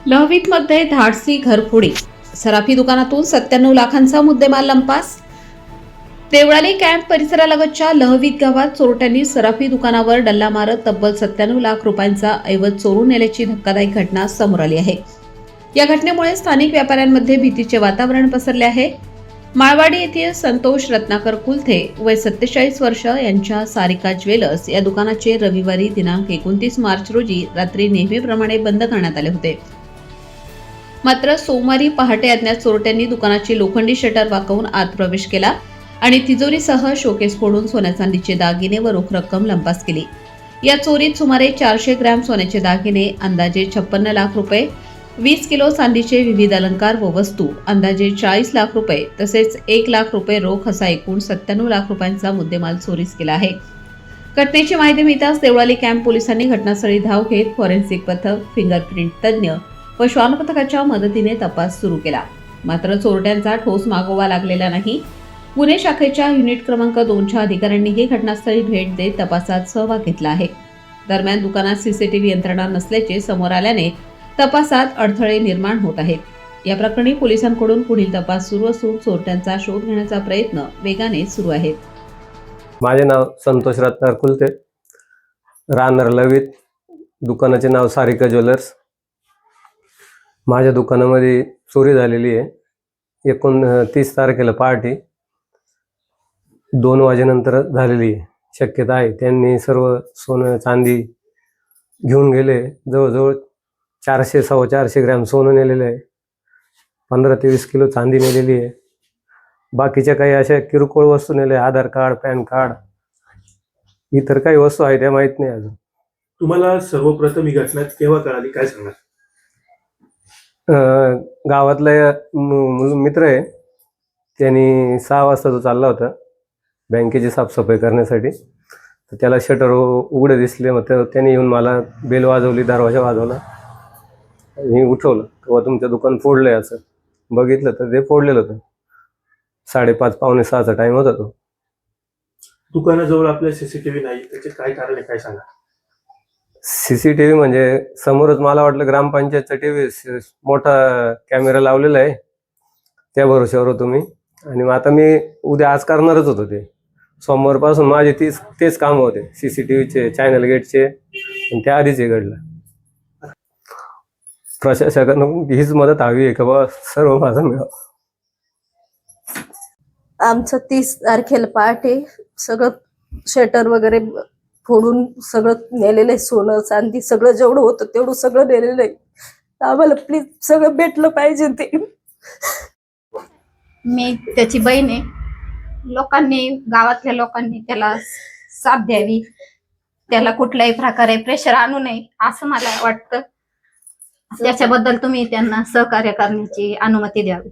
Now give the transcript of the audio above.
लहवीतमध्ये धाडसी घरफोडी, सराफी दुकानातून 97 लाखांचा मुद्देमाल लंपास. देवळाली कॅम्प परिसरालगतच्या लहवीत गावात चोरट्यांनी सराफी दुकानावर डल्ला मारत तब्बल 97 लाख रुपयांचा ऐवज चोरून नेल्याची धक्कादायक घटना समोर आली आहे. या घटनेमुळे स्थानिक व्यापाऱ्यांमध्ये भीतीचे वातावरण पसरले आहे. माळवाडी येथील संतोष रत्नाकर कुलथे वय 47 वर्ष यांच्या सारिका ज्वेलर्स या दुकानाचे रविवारी दिनांक 29 मार्च रोजी रात्री नेहमीप्रमाणे बंद करण्यात आले होते. मात्र सोमवारी पहाटे अज्ञात चोरट्यांनी दुकानाची लोखंडी शटर वाकवून आत प्रवेश केला आणि तिजोरीसह शोकेस फोडून सोन्या चांदीचे दागिने व रोख रक्कम लंपास केली. या चोरीत सुमारे 400 ग्रॅम सोन्याचे दागिने, अंदाजे 56 लाख रुपये, 20 किलो चांदीचे विविध अलंकार व वस्तू, अंदाजे 40 लाख रुपये तसेच 1 लाख रुपये रोख असा एकूण 97 लाख रुपयांचा मुद्देमाल चोरीस केला आहे. घटनेची माहिती मिळताच देवळाली कॅम्प पोलिसांनी घटनास्थळी धाव घेत फॉरेन्सिक पथक, फिंगरप्रिंट तज्ज्ञ व श्वान पथकाच्या मदतीने तपास सुरू केला. मात्र चोरट्यांचा ठोस मागोवा लागलेला नाही. गुन्हे शाखेच्या युनिट क्रमांक 2च्या अधिकाऱ्यांनीही घटनास्थळी भेट देत तपासात सहभाग घेतला आहे. दरम्यान दुकानात सीसीटीव्ही यंत्रणा नसल्याचे समोर आल्याने तपासात अडथळे निर्माण होत आहेत. या प्रकरणी पोलिसांकडून पुढील तपास सुरू असून चोरट्यांचा शोध घेण्याचा प्रयत्न वेगाने सुरू आहे. माझे नाव संतोष रत्नाकर कुलथे, राहणार लहवीत. दुकानाचे नाव सारिका ज्वेलर्स. माझ्या दुकानामध्ये चोरी झालेली आहे. 29 तारखेला पहाटे 2 वाजेनंतर झालेली आहे. शक्यता आहे त्यांनी सर्व सोनं चांदी घेऊन गेले. जवळजवळ 400-450 ग्रॅम सोनं नेलेलं आहे. 15 ते 20 किलो चांदी नेलेली आहे. बाकीच्या काही अशा किरकोळ वस्तू नेल्या, आधार कार्ड, पॅन कार्ड, इतर काही वस्तू आहेत त्या माहीत नाही अजून. तुम्हाला सर्वप्रथम ही घटना केव्हा कळाली, काय सांगा? गावातला मित्र आहे, त्यांनी 6 वाजता तो चालला होता बँकेची साफसफाई करण्यासाठी. तर त्याला शटर उघडे दिसले. मग त्याने येऊन मला बेल वाजवली, दरवाजा वाजवला, मी उठवलं. तेव्हा तुमचं दुकान फोडलंय असं बघितलं तर ते फोडलेलं होतं. 5:30-5:45चा टाइम होता तो. दुकानाजवळ आपल्या सीसीटीव्ही नाही, त्याचे काय कारण आहे, काय सांगा? सीसीटीव्ही म्हणजे समोरच मला वाटलं ग्रामपंचायतचा टीव्ही मोठा कॅमेरा लावलेला आहे, त्या भरोश्यावर होतो मी. आणि मग आता मी उद्या आज करणारच होतो. ते सोमवारपासून माझे तेच काम होते, सीसीटीव्हीचे, चॅनल गेटचे, आणि त्या आधीच हे घडलं. प्रशासनाकडून हीच मदत हवी आहे का बा सर्व माझं मिळावं. आमचं 30 तारखेला पहाटे सगळं शटर वगैरे फोडून सगळं नेलेलं आहे. सोनं चांदी सगळं जेवढं होतं तेवढं सगळं नेलेलं आहे. आम्हाला प्लीज सगळं भेटलं पाहिजे ते. मी त्याची बहीण आहे. लोकांनी, गावातल्या लोकांनी त्याला साथ द्यावी, त्याला कुठल्याही प्रकारे प्रेशर आणू नये असं मला वाटतं. त्याच्याबद्दल तुम्ही त्यांना सहकार्य करण्याची अनुमती द्यावी.